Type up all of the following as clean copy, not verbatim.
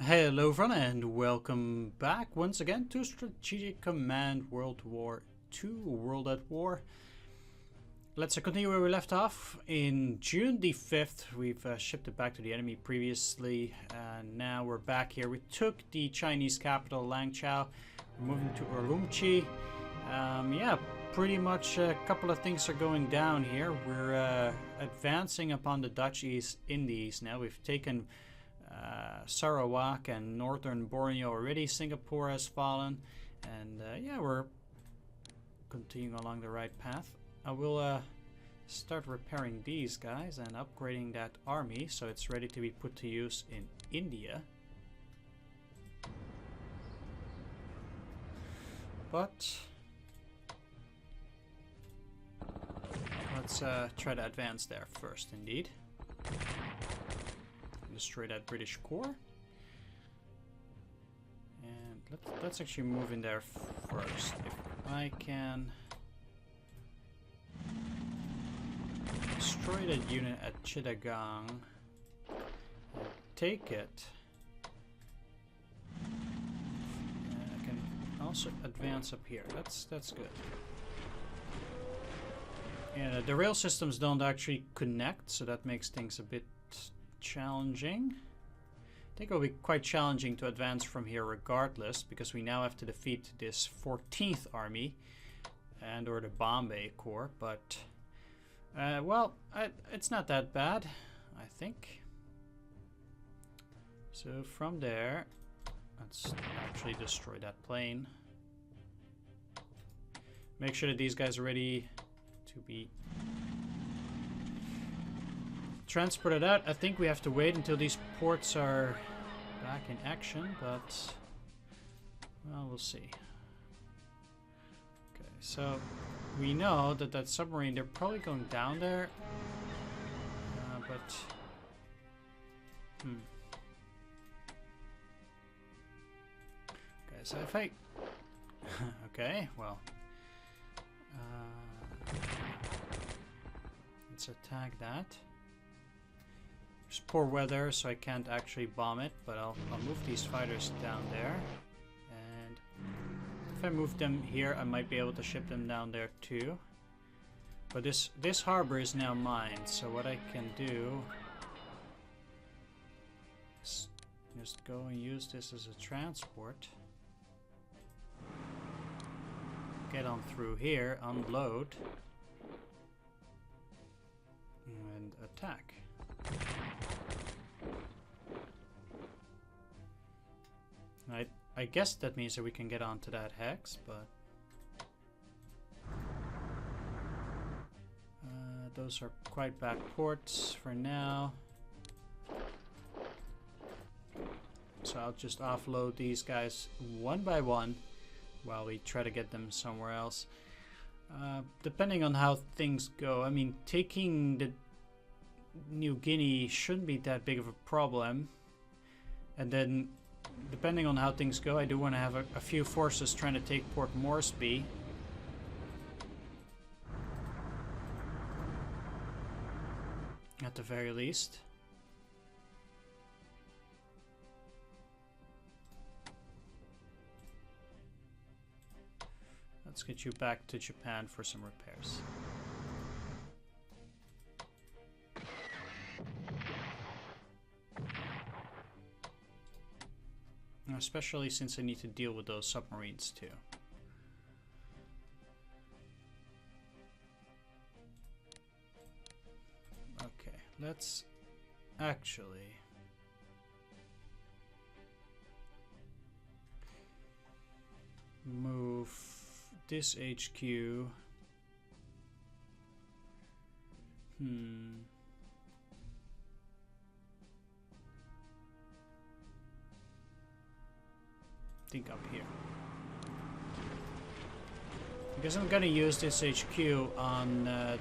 Hello everyone and welcome back once again to Strategic Command World War II, World at War. Let's continue where we left off. In June the 5th, we've shipped it back to the enemy previously, and now we're back here. We took the Chinese capital, Langchao. We're moving to Urumqi. Yeah, pretty much a couple of things are going down here. We're advancing upon the Dutch East Indies now. We've taken Sarawak and northern Borneo already. Singapore has fallen, and yeah, we're continuing along the right path. I will start repairing these guys and upgrading that army so it's ready to be put to use in India. But let's try to advance there first, indeed. Destroy that British core, and let's actually move in there first. If I can destroy that unit at Chittagong and take it, I can also advance up here. That's good. And the rail systems don't actually connect, so that makes things a bit challenging. I think it'll be quite challenging to advance from here regardless, because we now have to defeat this 14th army and or the Bombay Corps, but well, it's not that bad, I think. So from there, let's actually destroy that plane. Make sure that these guys are ready to be transported out. I think we have to wait until these ports are back in action, but well, we'll see. Okay, so we know that that submarine, they're probably going down there, but okay, so if I okay, well, let's attack that. There's poor weather, so I can't actually bomb it, but I'll move these fighters down there. And if I move them here, I might be able to ship them down there too. But this harbor is now mine, so what I can do is just go and use this as a transport. Get on through here, unload, and attack. I guess that means that we can get onto that hex, but those are quite back ports for now. So I'll just offload these guys one by one while we try to get them somewhere else. Depending on how things go, I mean, taking the New Guinea shouldn't be that big of a problem, and then depending on how things go, I do want to have a few forces trying to take Port Moresby. At the very least. Let's get you back to Japan for some repairs. Especially since I need to deal with those submarines too. Okay, let's actually move this HQ. Think up here, because I'm gonna use this HQ on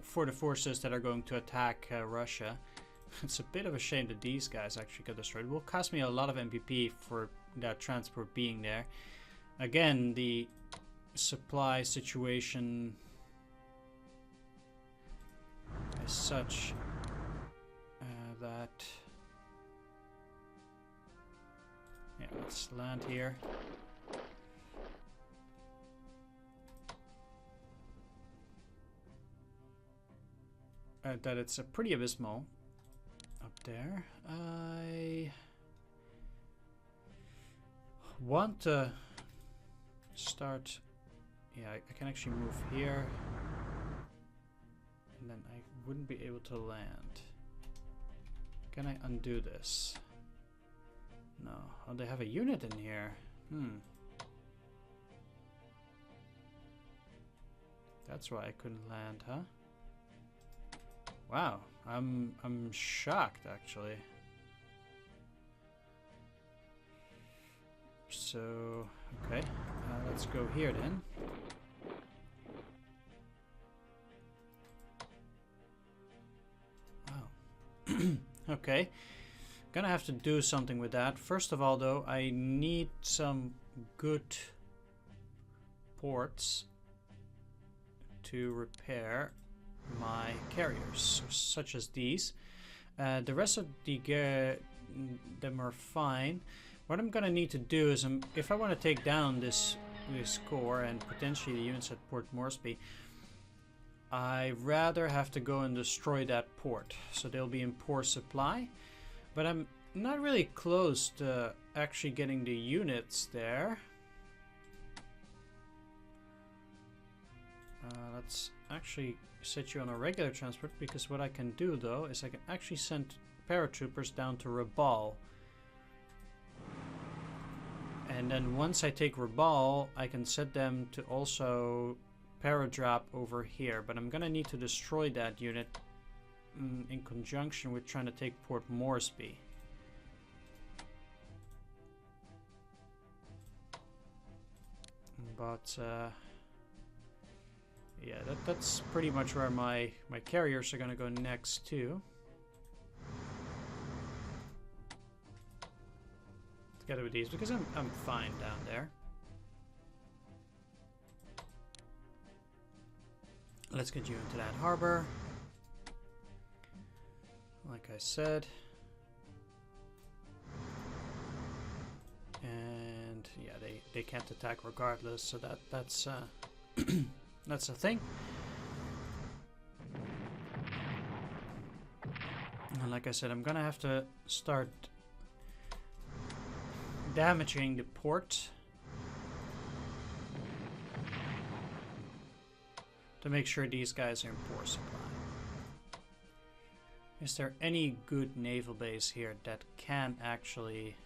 for the forces that are going to attack Russia. It's a bit of a shame that these guys actually got destroyed. It will cost me a lot of MPP for that transport being there. Again, the supply situation is such that let's land here. That it's a pretty abysmal up there. I want to start. Yeah, I can actually move here, and then I wouldn't be able to land. Can I undo this? No. Oh, they have a unit in here. That's why I couldn't land, huh? Wow, I'm shocked actually. So, okay, let's go here then. Wow. Okay, gonna have to do something with that. First of all, though, I need some good ports to repair my carriers, such as these. The rest of them are fine. What I'm gonna need to do is, if I want to take down this core and potentially the units at Port Moresby, I rather have to go and destroy that port, so they'll be in poor supply. But I'm not really close to actually getting the units there. Let's actually set you on a regular transport, because what I can do though is I can actually send paratroopers down to Rabaul. And then once I take Rabaul, I can set them to also paradrop over here. But I'm gonna need to destroy that unit in conjunction with trying to take Port Moresby. But yeah, that's pretty much where my carriers are gonna go next too. Together with these, because I'm fine down there. Let's get you into that harbor. Like I said. And yeah, they can't attack regardless, so that's that's a thing. And like I said, I'm gonna have to start damaging the port to make sure these guys are in poor supply. Is there any good naval base here that can actually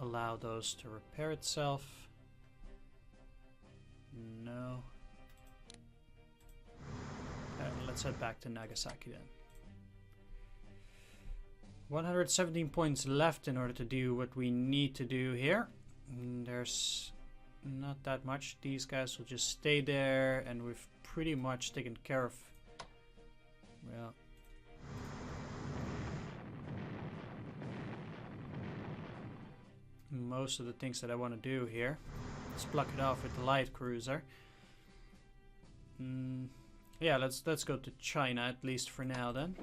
allow those to repair itself? No. Let's head back to Nagasaki then. 117 points left in order to do what we need to do here. There's not that much. These guys will just stay there, and we've pretty much taken care of, well, most of the things that I want to do here. Let's block it off with the light cruiser. Yeah, let's go to China, at least for now then.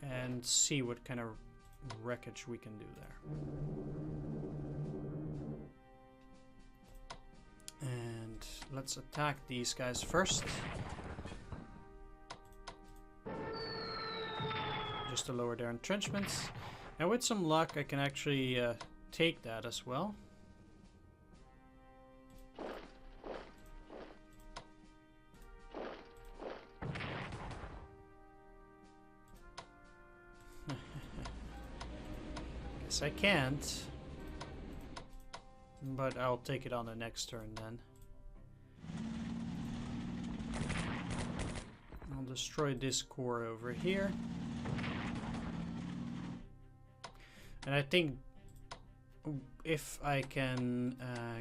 And see what kind of wreckage we can do there. And let's attack these guys first. Just to lower their entrenchments. And with some luck, I can actually take that as well. I can't, but I'll take it on the next turn then. I'll destroy this core over here. And I think if I can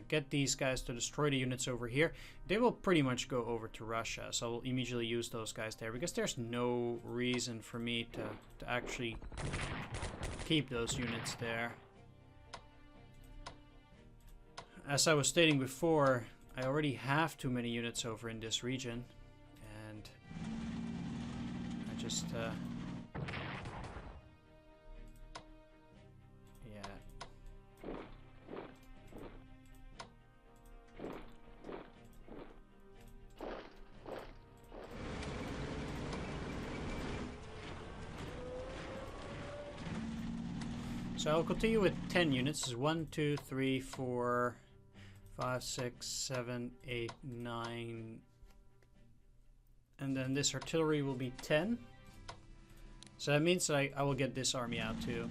get these guys to destroy the units over here, they will pretty much go over to Russia. So I'll immediately use those guys there, because there's no reason for me to actually keep those units there. As I was stating before, I already have too many units over in this region, and I just Yeah. So I'll continue with 10 units. 1, 2, 3, 4, 5, 6, 7, 8, 9. And then this artillery will be 10. So that means that I will get this army out too.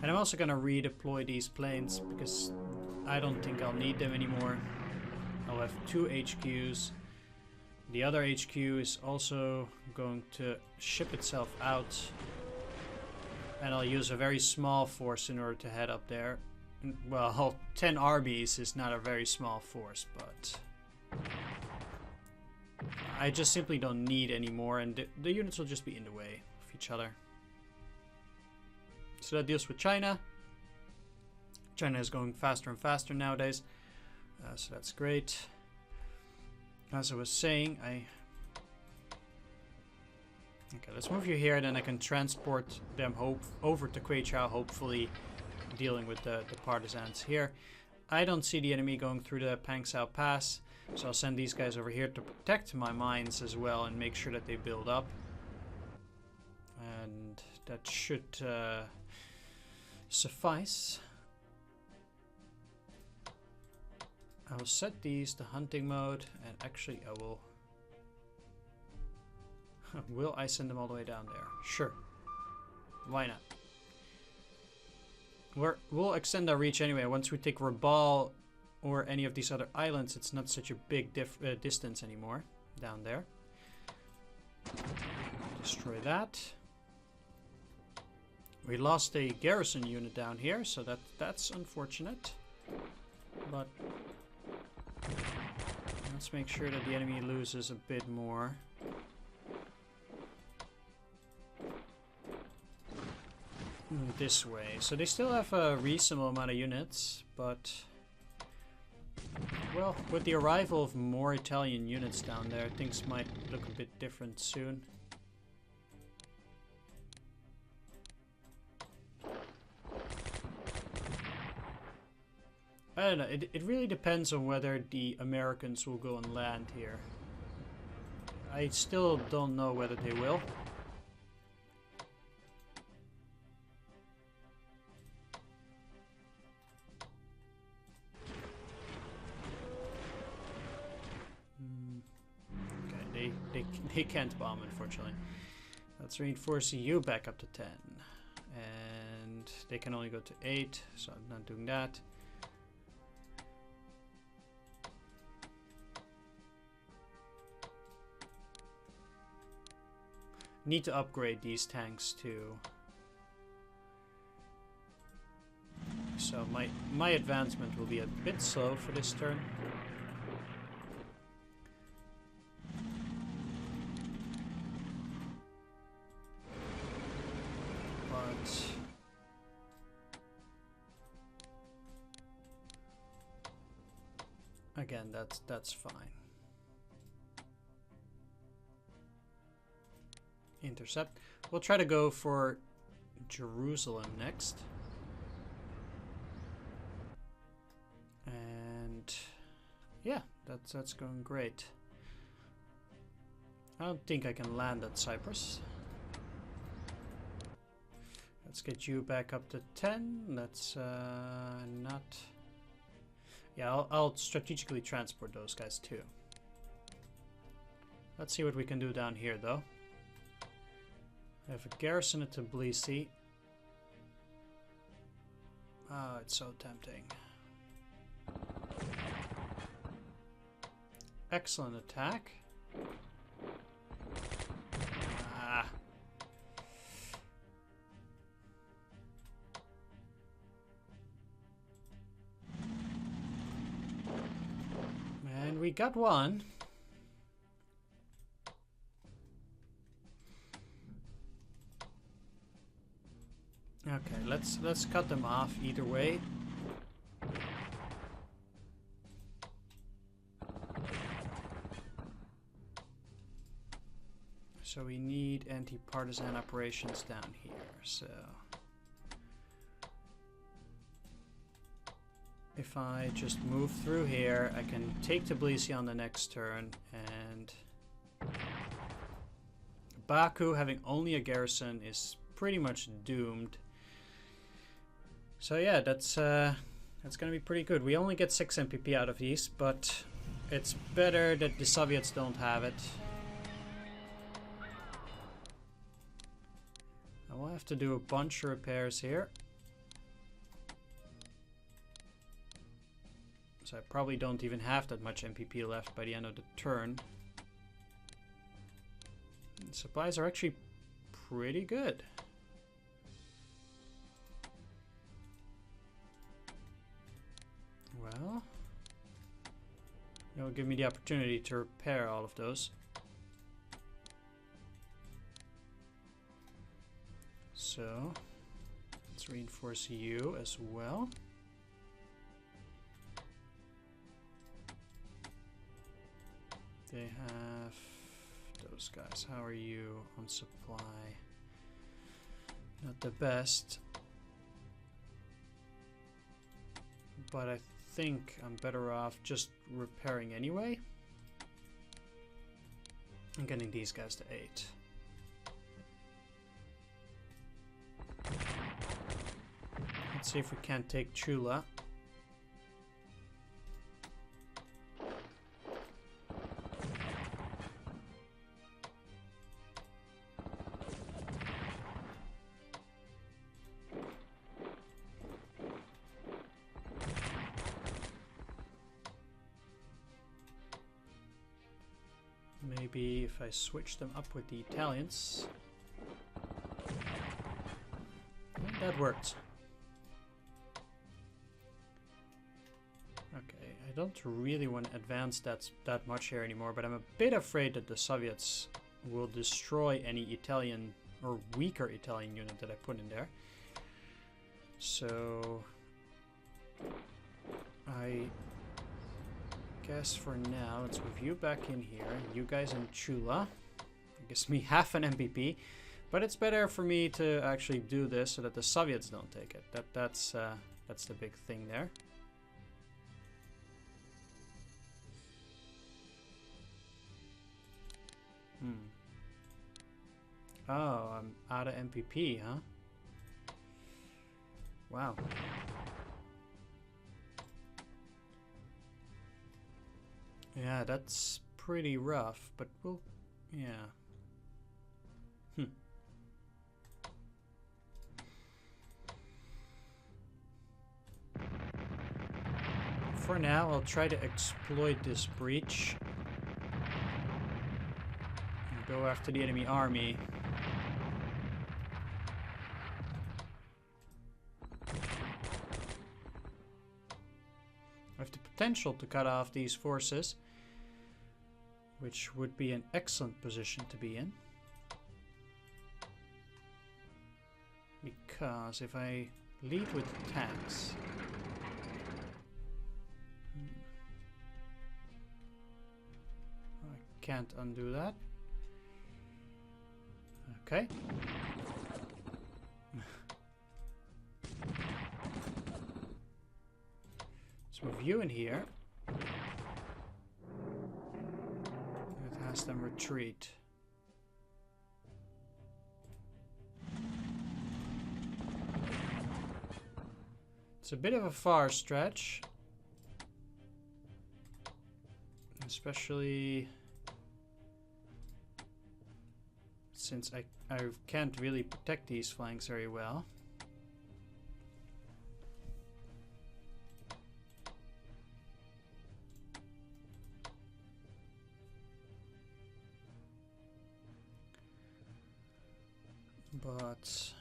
And I'm also going to redeploy these planes because I don't think I'll need them anymore. I'll have 2 HQs. The other HQ is also going to ship itself out. And I'll use a very small force in order to head up there. Well, 10 RBs is not a very small force, but I just simply don't need any more, and the units will just be in the way of each other. So that deals with China. China is going faster and faster nowadays, so that's great. As I was saying, okay, let's move you here, then I can transport them over to Kweichow, hopefully dealing with the partisans here. I don't see the enemy going through the Pangsao Pass, so I'll send these guys over here to protect my mines as well and make sure that they build up. And that should suffice. I will set these to hunting mode, and actually I will... Will I send them all the way down there? Sure. Why not? We'll extend our reach anyway. Once we take Rabaul or any of these other islands, it's not such a big distance anymore down there. Destroy that. We lost a garrison unit down here, so that's unfortunate. But let's make sure that the enemy loses a bit more. This way. So they still have a reasonable amount of units, but well, with the arrival of more Italian units down there, things might look a bit different soon. I don't know, it really depends on whether the Americans will go on land here. I still don't know whether they will. They can't bomb, unfortunately. Let's reinforce you back up to 10. And they can only go to 8, so I'm not doing that. Need to upgrade these tanks too. So my advancement will be a bit slow for this turn. Again, that's fine. Intercept. We'll try to go for Jerusalem next. And yeah, that's going great. I don't think I can land at Cyprus. Let's get you back up to 10. That's not... Yeah, I'll strategically transport those guys too. Let's see what we can do down here, though. I have a garrison at Tbilisi. Oh, it's so tempting. Excellent attack. Ah. And we got one. Okay, let's cut them off either way. So we need anti-partisan operations down here, so... If I just move through here, I can take Tbilisi on the next turn, and... Baku, having only a garrison, is pretty much doomed. So yeah, that's gonna be pretty good. We only get 6 MPP out of these, but it's better that the Soviets don't have it. I will have to do a bunch of repairs here. So I probably don't even have that much MPP left by the end of the turn. And supplies are actually pretty good. Well, that will give me the opportunity to repair all of those. So, let's reinforce you as well. They have those guys. How are you on supply? Not the best. But I think I'm better off just repairing anyway. I'm getting these guys to 8. Let's see if we can't take Chula. Maybe if I switch them up with the Italians. Well, that worked. Okay, I don't really want to advance that much here anymore, but I'm a bit afraid that the Soviets will destroy any Italian or weaker Italian unit that I put in there. So I guess for now, let's move you back in here. You guys in Chula. It gives me half an MPP, but it's better for me to actually do this so that the Soviets don't take it. That's the big thing there. Oh, I'm out of MPP, huh? Wow. Yeah, that's pretty rough, but we'll... yeah. For now, I'll try to exploit this breach. And go after the enemy army. I have the potential to cut off these forces, which would be an excellent position to be in. Because if I lead with tanks... I can't undo that. Okay. Let's move you in here. It has them retreat. It's a bit of a far stretch. Especially since I can't really protect these flanks very well. But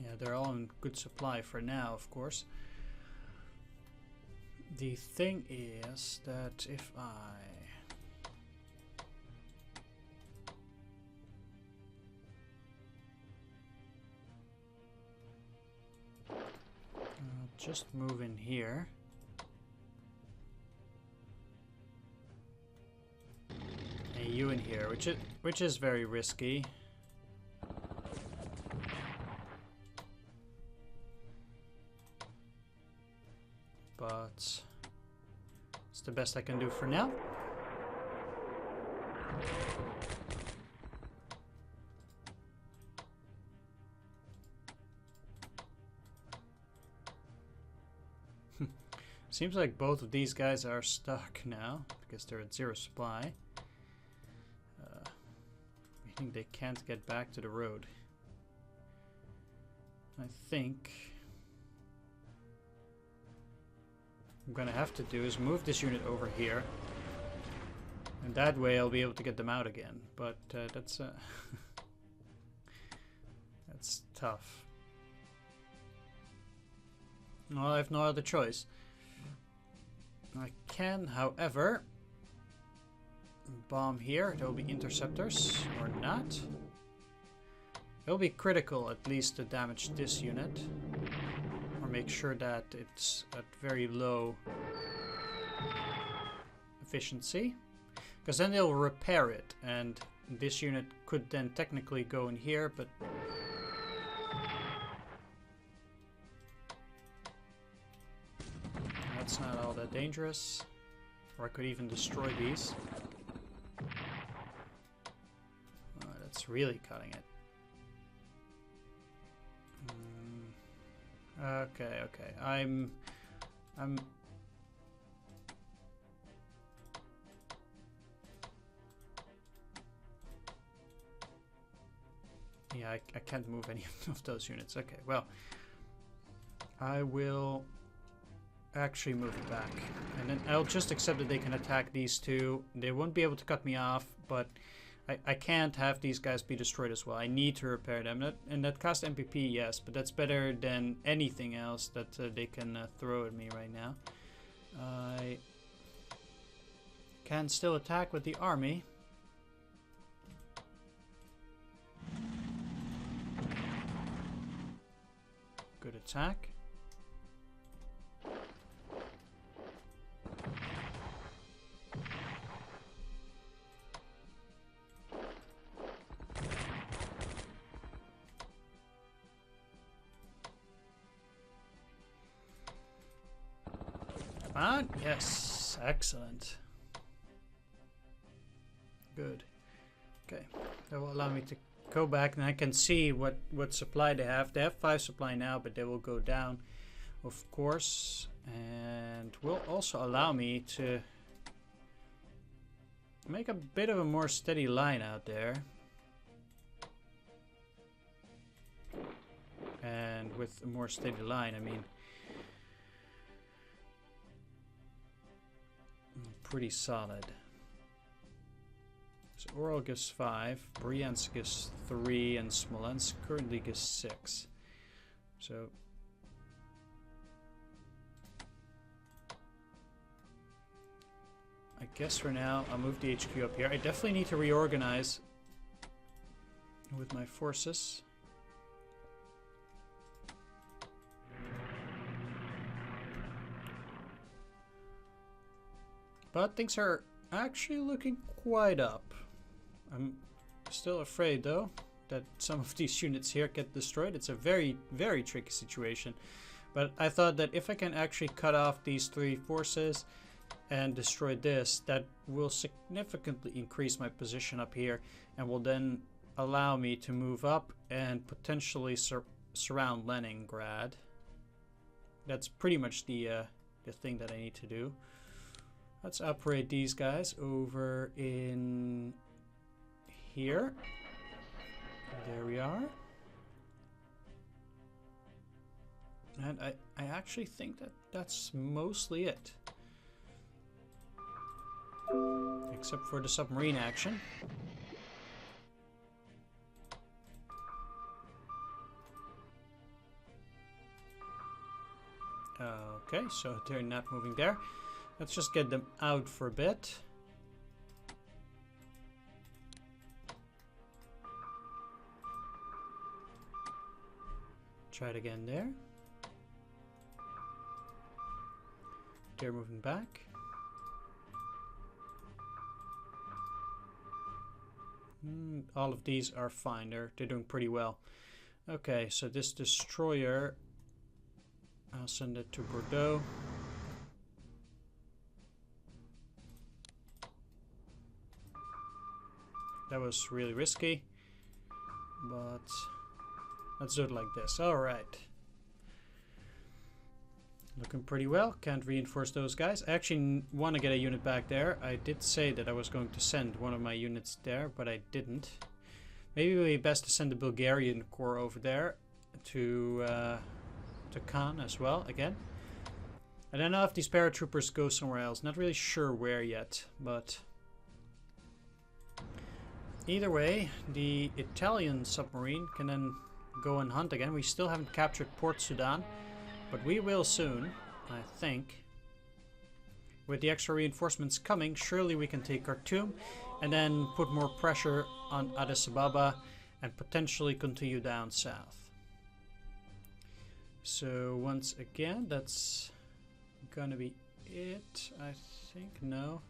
yeah, they're all in good supply for now, of course. The thing is that if just move in here. And you in here, which is very risky. But it's the best I can do for now. Seems like both of these guys are stuck now because they're at 0 supply. Meaning they can't get back to the road. I think I'm gonna have to do is move this unit over here, and that way I'll be able to get them out again. But that's that's tough. Well, I have no other choice. I can, however, bomb here. There will be interceptors or not. It will be critical at least to damage this unit, or make sure that it's at very low efficiency, because then they'll repair it, and this unit could then technically go in here, but that's not all that dangerous. Or I could even destroy these. Oh, that's really cutting it. Okay, okay. I'm yeah, I can't move any of those units. Okay, well, I will actually move it back, and then I'll just accept that they can attack these two. They won't be able to cut me off, but I can't have these guys be destroyed as well. I need to repair them, and that costs MPP, yes, but that's better than anything else that they can throw at me right now. I can still attack with the army. Good attack. Yes, excellent. Good. Okay, that will allow me to go back, and I can see what supply they have. They have 5 supply now, but they will go down, of course, and will also allow me to make a bit of a more steady line out there. And with a more steady line, I mean pretty solid. So Oral gives 5, Bryansk gives 3, and Smolensk currently gives 6. So I guess for now I'll move the HQ up here. I definitely need to reorganize with my forces. But things are actually looking quite up. I'm still afraid, though, that some of these units here get destroyed. It's a very, very tricky situation. But I thought that if I can actually cut off these 3 forces and destroy this, that will significantly increase my position up here and will then allow me to move up and potentially surround Leningrad. That's pretty much the thing that I need to do. Let's operate these guys over in here. There we are. And I actually think that that's mostly it. Except for the submarine action. Okay, so they're not moving there. Let's just get them out for a bit. Try it again there. they're moving back. All of these are fine. They're doing pretty well. Okay, so this destroyer, I'll send it to Bordeaux. That was really risky, but let's do it like this. All right. Looking pretty well. Can't reinforce those guys. I actually want to get a unit back there. I did say that I was going to send one of my units there, but I didn't. Maybe it would be best to send the Bulgarian corps over there to Khan as well, again. I don't know if these paratroopers go somewhere else. Not really sure where yet, but either way, the Italian submarine can then go and hunt again. We still haven't captured Port Sudan, but we will soon, I think. With the extra reinforcements coming, surely we can take Khartoum and then put more pressure on Addis Ababa and potentially continue down south. So once again, that's gonna be it, I think. No,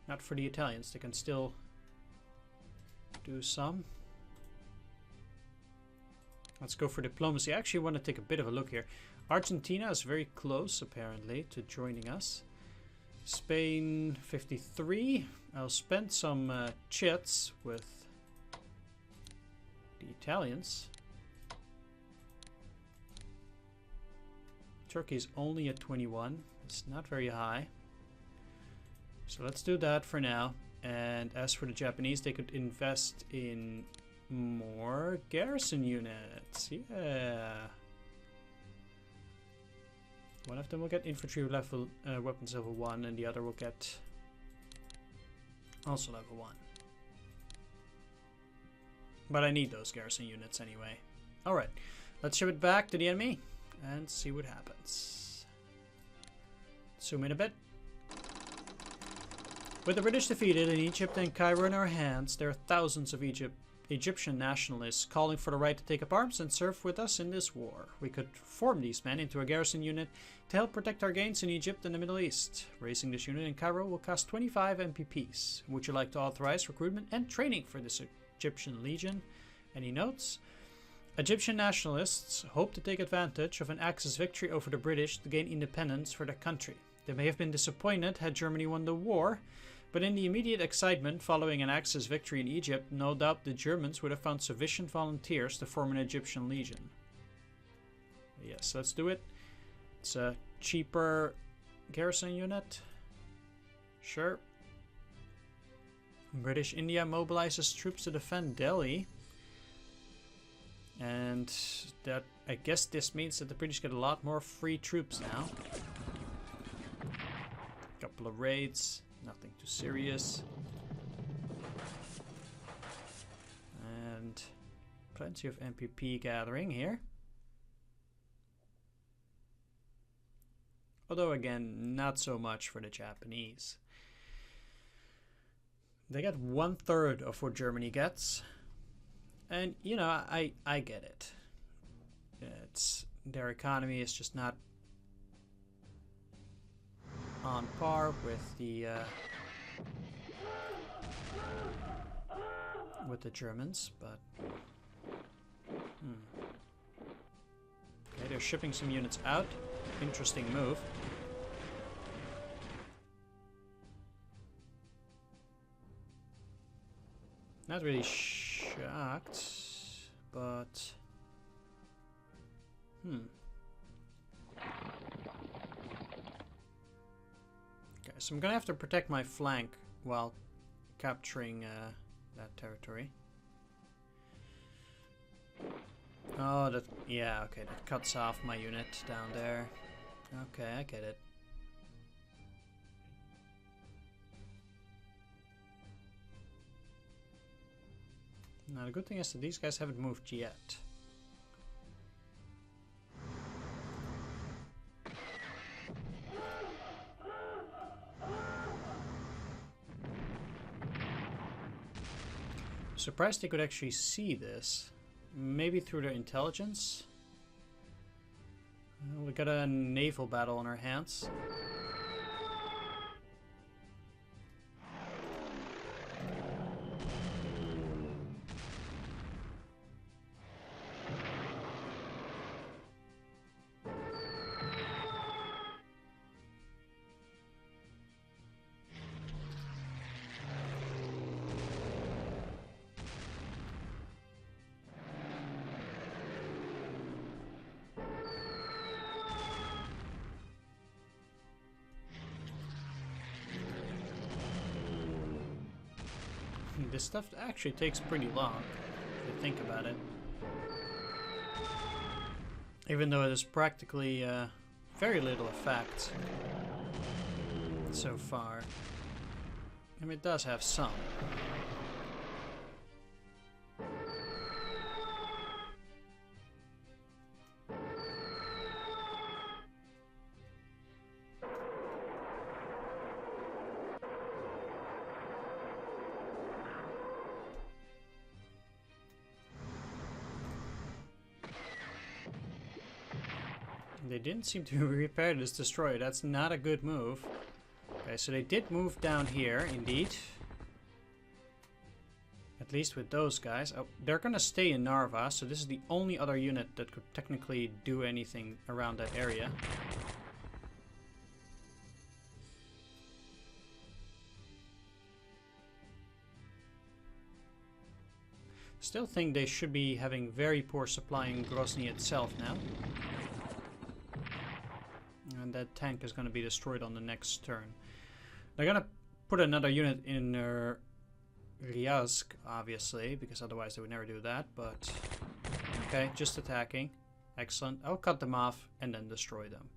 not for the Italians. They can still do some. Let's go for diplomacy. I actually want to take a bit of a look here. Argentina is very close, apparently, to joining us. Spain, 53. I'll spend some chits with the Italians. Turkey's only at 21. It's not very high. So let's do that for now. And as for the Japanese, they could invest in more garrison units. Yeah. One of them will get infantry level, weapons level 1, and the other will get also level 1. But I need those garrison units anyway. Alright, let's ship it back to the enemy and see what happens. Zoom in a bit. With the British defeated and Egypt and Cairo in our hands, there are thousands of Egyptian nationalists calling for the right to take up arms and serve with us in this war. We could form these men into a garrison unit to help protect our gains in Egypt and the Middle East. Raising this unit in Cairo will cost 25 MPPs. Would you like to authorize recruitment and training for this Egyptian legion? Any notes? Egyptian nationalists hope to take advantage of an Axis victory over the British to gain independence for their country. They may have been disappointed had Germany won the war, but in the immediate excitement following an Axis victory in Egypt, no doubt the Germans would have found sufficient volunteers to form an Egyptian legion. Yes, let's do it. It's a cheaper garrison unit. Sure. British India mobilizes troops to defend Delhi. And that, I guess this means that the British get a lot more free troops now. Couple of raids. Nothing too serious. And plenty of MPP gathering here. Although again, not so much for the Japanese. They get 1/3 of what Germany gets. And you know, I get it. It's their economy is just not on par with the Germans, but okay, they're shipping some units out. Interesting move. Not really shocked, but okay, so I'm gonna have to protect my flank while capturing that territory. Oh, that, yeah, okay, that cuts off my unit down there. Okay, I get it. Now the good thing is that these guys haven't moved yet. Surprised they could actually see this. Maybe through their intelligence. We got a naval battle on our hands. this stuff actually takes pretty long, if you think about it. Even though it is practically very little effect so far. I mean, it does have some. They didn't seem to repair this destroyer. That's not a good move. Okay, so they did move down here, indeed. At least with those guys. Oh, they're gonna stay in Narva, so this is the only other unit that could technically do anything around that area. Still think they should be having very poor supply in Grozny itself now. And that tank is going to be destroyed on the next turn. They're going to put another unit in Ryazk, obviously, because otherwise they would never do that. But, okay, just attacking. Excellent. I'll cut them off and then destroy them.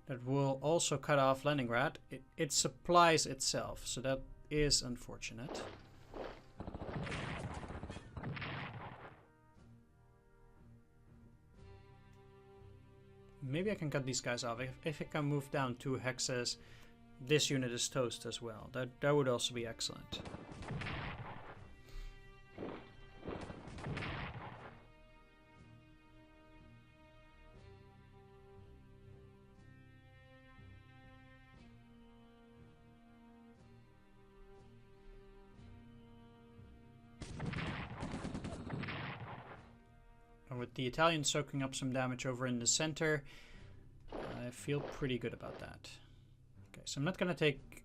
That will also cut off Leningrad. It supplies itself, so that is unfortunate. Maybe I can cut these guys off. If I can move down 2 hexes, this unit is toast as well. That would also be excellent. And with the Italians soaking up some damage over in the center, I feel pretty good about that. Okay, so I'm not going to take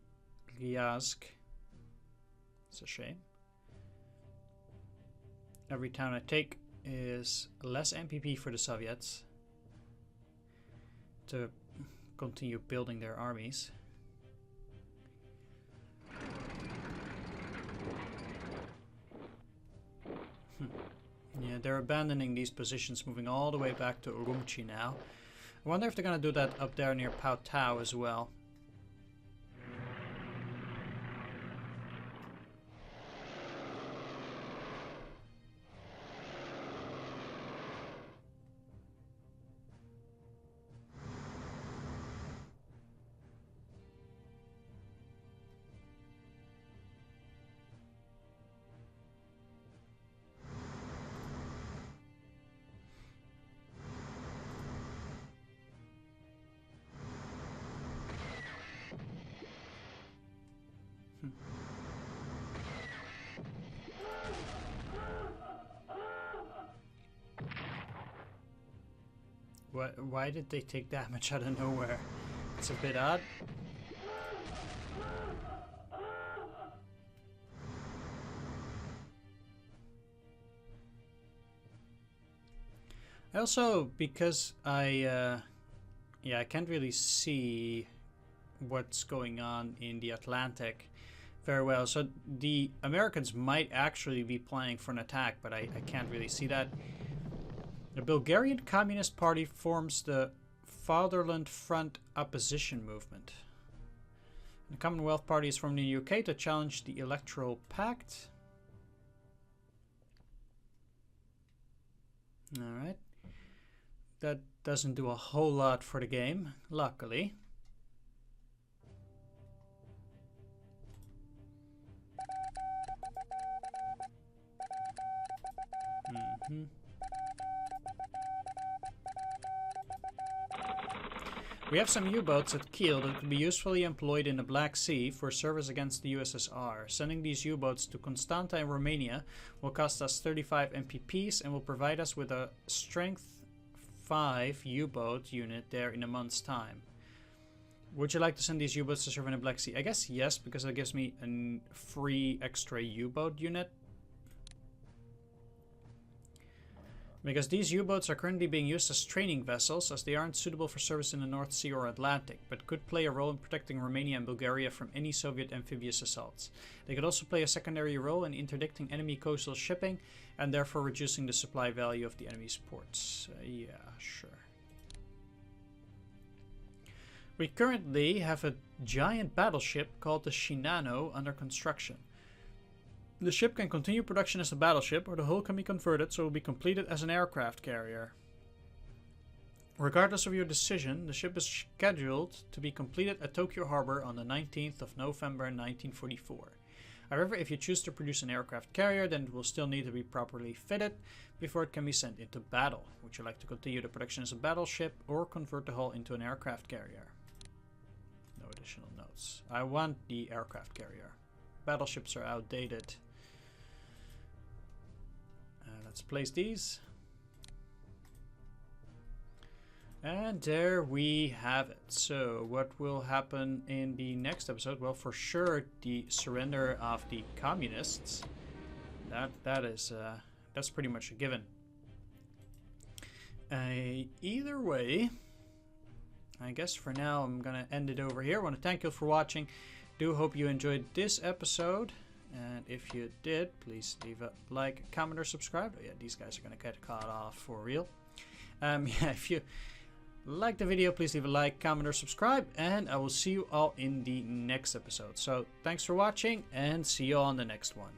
Ryazk. It's a shame. Every town I take is less MPP for the Soviets to continue building their armies. Yeah, they're abandoning these positions, moving all the way back to Urumqi now. I wonder if they're going to do that up there near Pao Tao as well. Why did they take damage out of nowhere? It's a bit odd. Also, because I can't really see what's going on in the Atlantic very well. So the Americans might actually be planning for an attack, but I can't really see that. The Bulgarian Communist Party forms the Fatherland Front opposition movement. The Commonwealth Party is from the UK to challenge the Electoral Pact. Alright. That doesn't do a whole lot for the game, luckily. We have some U-boats at Kiel that could be usefully employed in the Black Sea for service against the USSR. Sending these U-boats to Constanta in Romania will cost us 35 MPPs and will provide us with a Strength 5 U-boat unit there in a month's time. Would you like to send these U-boats to serve in the Black Sea? I guess yes, because that gives me a free extra U-boat unit. Because these U-boats are currently being used as training vessels, as they aren't suitable for service in the North Sea or Atlantic, but could play a role in protecting Romania and Bulgaria from any Soviet amphibious assaults. They could also play a secondary role in interdicting enemy coastal shipping, and therefore reducing the supply value of the enemy's ports. Yeah, sure. We currently have a giant battleship called the Shinano under construction. The ship can continue production as a battleship, or the hull can be converted so it will be completed as an aircraft carrier. Regardless of your decision, the ship is scheduled to be completed at Tokyo Harbor on the 19th of November 1944. However, if you choose to produce an aircraft carrier, then it will still need to be properly fitted before it can be sent into battle. Would you like to continue the production as a battleship or convert the hull into an aircraft carrier? No additional notes. I want the aircraft carrier. Battleships are outdated. Let's place these. And there we have it. So what will happen in the next episode? Well, for sure the surrender of the communists. That's pretty much a given. Either way, I guess for now I'm gonna end it over here. I want to thank you for watching. Do hope you enjoyed this episode. And if you did, please leave a like, comment, or subscribe. Oh yeah, these guys are going to get caught off for real. Yeah, if you like the video, please leave a like, comment, or subscribe. And I will see you all in the next episode. So thanks for watching, and see you all on the next one.